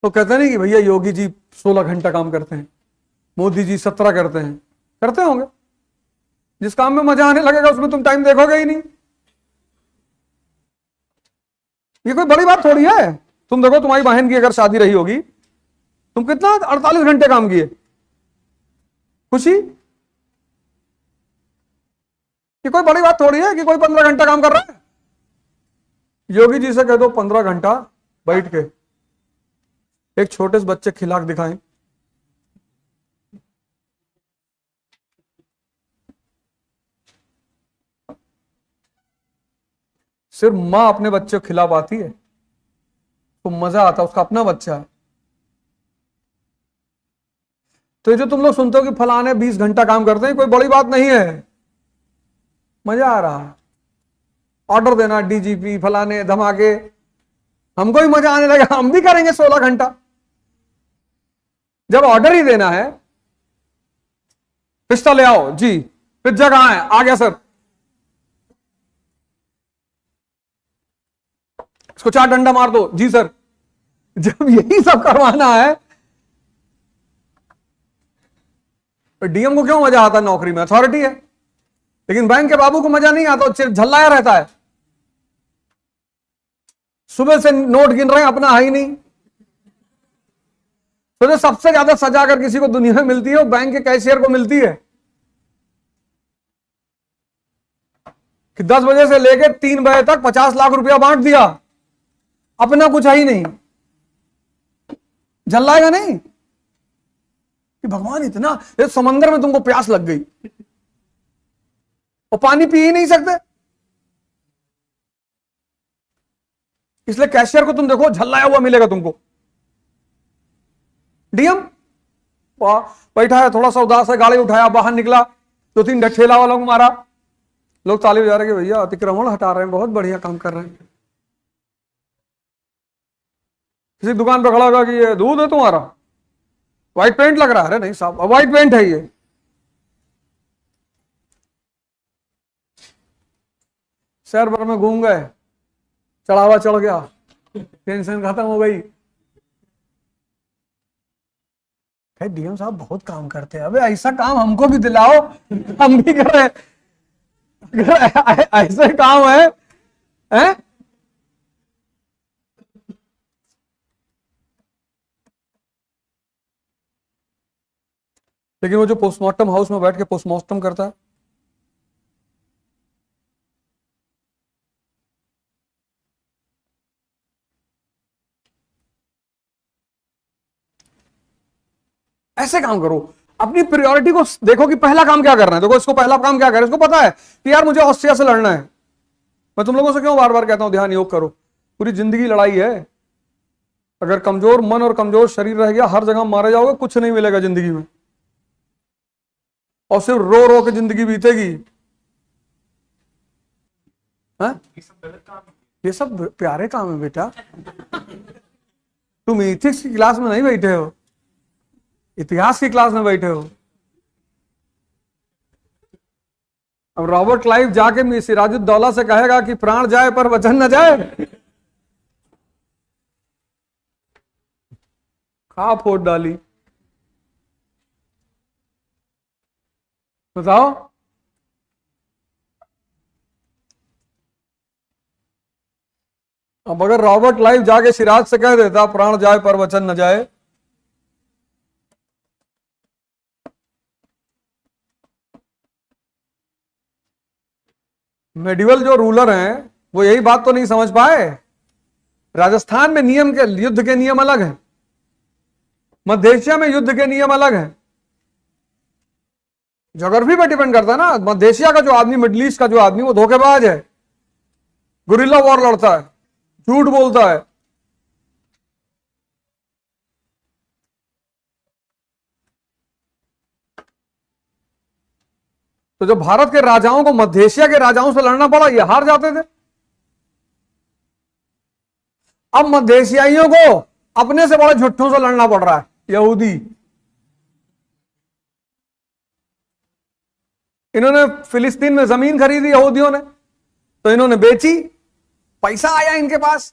तो कहते नहीं कि भैया योगी जी 16 घंटा काम करते हैं, मोदी जी 17 करते हैं, करते होंगे। जिस काम में मजा आने लगेगा उसमें तुम टाइम देखोगे ही नहीं। ये कोई बड़ी बात थोड़ी है। तुम देखो तुम्हारी बहन की अगर शादी रही होगी, तुम कितना 48 घंटे काम किए, खुशी। ये कोई बड़ी बात थोड़ी है कि कोई 15 घंटा काम कर रहा है। योगी जी से कह दो 15 घंटा बैठ के एक छोटे से बच्चे खिला के दिखाएं। सिर्फ मां अपने बच्चे को खिला पाती है तो मजा आता है, उसका अपना बच्चा है। तो ये जो तुम लोग सुनते हो कि फलाने 20 घंटा काम करते हैं, कोई बड़ी बात नहीं है, मजा आ रहा है। ऑर्डर देना डीजीपी फलाने धमाके, हमको भी मजा आने लगा, हम भी करेंगे 16 घंटा। जब ऑर्डर ही देना है, पिस्ता ले आओ जी, पिज्जा कहां है, आ गया सर, इसको 4 डंडा मार दो जी सर। जब यही सब करवाना है, डीएम को क्यों मजा आता है? नौकरी में अथॉरिटी है। लेकिन बैंक के बाबू को मजा नहीं आता, झल्लाया रहता है, सुबह से नोट गिन रहे हैं, अपना है ही नहीं। तो जो सबसे ज्यादा सजा अगर किसी को दुनिया में मिलती है वो बैंक के कैशियर को मिलती है कि 10 बजे से लेकर 3 बजे तक 50 लाख रुपया बांट दिया, अपना कुछ है ही नहीं। झल्लाएगा नहीं कि भगवान इतना, इस समंदर में तुमको प्यास लग गई और पानी पी ही नहीं सकते, इसलिए कैशियर को तुम देखो झल्लाया हुआ मिलेगा तुमको। डीएम बैठा है, थोड़ा सा उदास है, गाड़ी उठाया, बाहर निकला, 2-3 ठेला वालों को मारा, लोग ताली बजा रहे कि भैया अतिक्रमण हटा रहे हैं, बहुत बढ़िया काम कर रहे हैं। किसी दुकान पर खड़ा होगा कि ये दूध है तुम्हारा, व्हाइट पेंट लग रहा है। अरे नहीं साहब, व्हाइट पेंट है ये। शहर भर में घूम गए, चढ़ावा चढ़ गया, टेंशन खत्म हो गई। डीएम साहब बहुत काम करते हैं, अबे ऐसा काम हमको भी दिलाओ, हम भी करें। ऐसे काम है, हैं? लेकिन वो जो पोस्टमार्टम हाउस में बैठ के पोस्टमार्टम करता है, ऐसे काम करो। अपनी प्रायोरिटी को देखो कि पहला काम क्या करना है। देखो इसको पहला काम क्या करना है, इसको पता है कि यार मुझे ऑस्ट्रिया से लड़ना है। मैं तुम लोगों से क्यों बार बार कहता हूं ध्यान योग करो, पूरी जिंदगी लड़ाई है। अगर कमजोर मन और कमजोर शरीर रह गया, हर जगह मारे जाओगे, कुछ नहीं मिलेगा जिंदगी में, और सिर्फ रो रो के जिंदगी बीतेगी। ये सब प्यारे काम है बेटा, तुम इथिक्स की क्लास में नहीं बैठे हो, इतिहास की क्लास में बैठे हो। अब रॉबर्ट क्लाइव जाके सिराजुद्दौला से कहेगा कि प्राण जाए पर वचन न जाए, कहां फोड़ डाली बताओ। अब अगर रॉबर्ट क्लाइव जाके सिराज से कह देता प्राण जाए पर वचन न जाए, मेडिवल जो रूलर हैं वो यही बात तो नहीं समझ पाए। राजस्थान में नियम के, युद्ध के नियम अलग हैं, मध्य एशिया में युद्ध के नियम अलग हैं। ज्योग्राफी पर डिपेंड करता है ना। मध्य एशिया का जो आदमी, मिडिल ईस्ट का जो आदमी, वो धोखेबाज है, गुरिल्ला वॉर लड़ता है, झूठ बोलता है। तो जब भारत के राजाओं को मध्य एशिया के राजाओं से लड़ना पड़ा, ये हार जाते थे। अब मध्य एशियाइयों को अपने से बड़े झुट्ठों से लड़ना पड़ रहा है, यहूदी। इन्होंने फिलिस्तीन में जमीन खरीदी यहूदियों ने, तो इन्होंने बेची, पैसा आया इनके पास,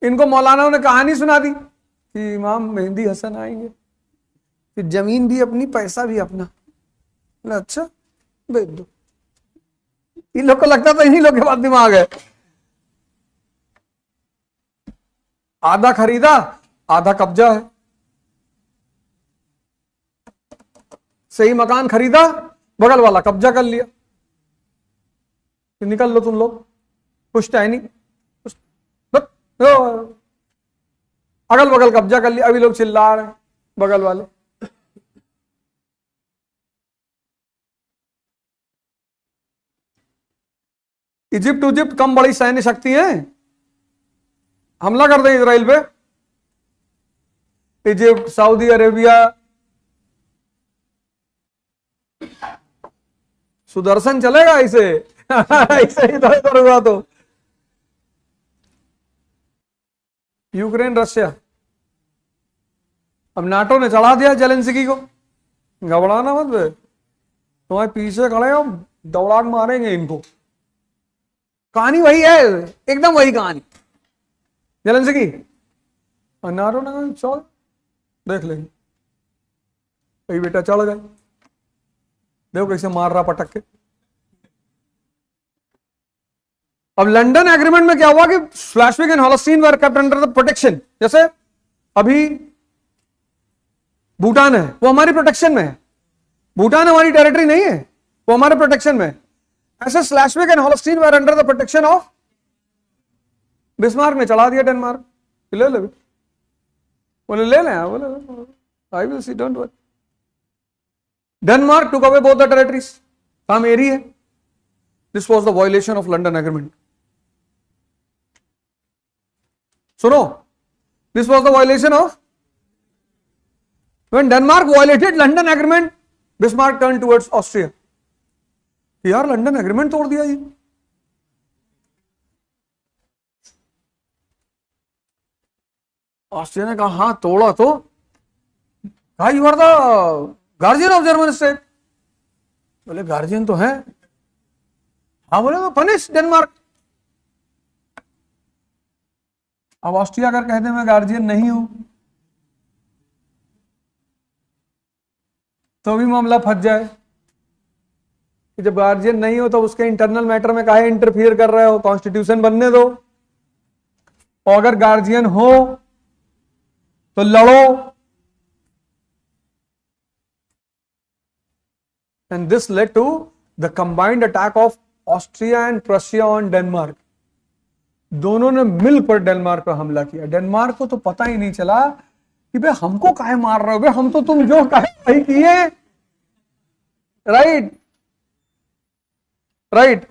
इनको मौलाना ने कहानी सुना दी कि इमाम मेहंदी हसन आएंगे, फिर जमीन भी अपनी, पैसा भी अपना। अच्छा बेच दो। इन लोग को लगता था इन्हीं लोग के पास दिमाग है। आधा खरीदा, आधा कब्जा है। सही मकान खरीदा, बगल वाला कब्जा कर लिया। निकल लो तुम लोग, कुछ है नहीं। अगल बगल कब्जा कर लिया, अभी लोग चिल्ला रहे हैं बगल वाले। इजिप्ट कम बड़ी सैन्य शक्ति है, हमला कर दें इजराइल पे। इजिप्ट, सऊदी अरेबिया, सुदर्शन चलेगा इसे ऐसे इधर उधर हुआ तो। यूक्रेन रशिया, अब नाटो ने चढ़ा दिया जेलेंस्की को। घबराना मत बे, तुम्हारे पीछे खड़े हो, दौड़ाक मारेंगे इनको। कहानी वही है, एकदम वही कहानी जेलेंस्की। और नाटो ने कहा चल देख लेंगे। भाई बेटा चढ़ गए, देखो कैसे मार रहा पटक के। अब लंदन एग्रीमेंट में क्या हुआ कि Schleswig and Holstein were kept under the protection. जैसे अभी भूटान है, वो हमारी प्रोटेक्शन में है। भूटान हमारी टेरिटरी नहीं है, वो हमारे प्रोटेक्शन में है। ऐसे Schleswig and Holstein were under the protection of Bismarck ने चढ़ा दिया डेनमार्क। ले ले बोले ले लें, बोले I will see, don't worry. Denmark took away both the territories, कहा मेरी है। This was the violation of London agreement. सुनो, this was the violation of, when Denmark violated London agreement, Bismarck turned towards Austria। यार London agreement तोड़ दिया ये। Austria ने कहा हाँ तोड़ा तो, कहा you are the guardian of German state. बोले गार्जियन तो है, हाँ बोले तो पनिश डेनमार्क। अब ऑस्ट्रिया अगर कहते मैं गार्जियन नहीं हूं तो भी मामला फंस जाए कि जब गार्जियन नहीं हो तो उसके इंटरनल मैटर में काहे इंटरफियर कर रहे हो, कॉन्स्टिट्यूशन बनने दो। और अगर गार्जियन हो तो लड़ो। And this led to the combined attack of Austria and Prussia on Denmark. दोनों ने मिलकर डेनमार्क पर हमला किया। डेनमार्क को तो पता ही नहीं चला कि भाई हमको काहे मार रहे हो, भाई हम तो तुम जो काहे किए। Right right.